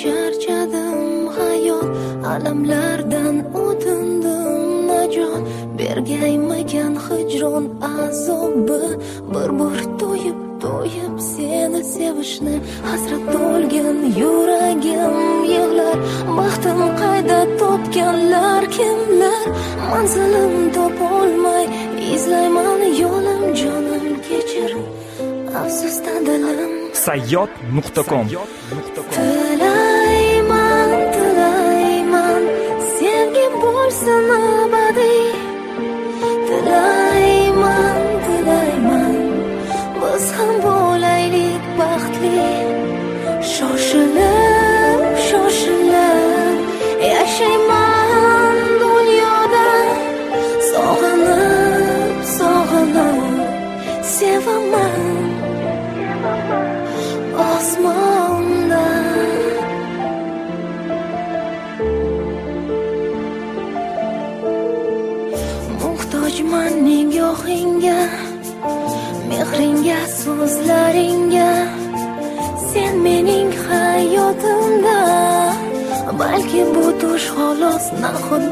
charchadim hayot alamlardan o'tindim najot bergaymagan hijron azobi bir to'yib seni sevishni hasrat to'lgan yuragim yig'lar baxtim qayda topganlar kimlar manzilim topolmay izlayman yo'lim jonim kechir afsusda dilim sayyod.com Tilayman sevgi bo'lsin abadiy Tilayman biz ham bo'laylik baxtli Shoshilib yashayman dunyoda Sog'inib sevaman osmonda Muhtojman nigohingga mehringga so'zlaringga sen mening hayotimda balki bu tush xolos nahot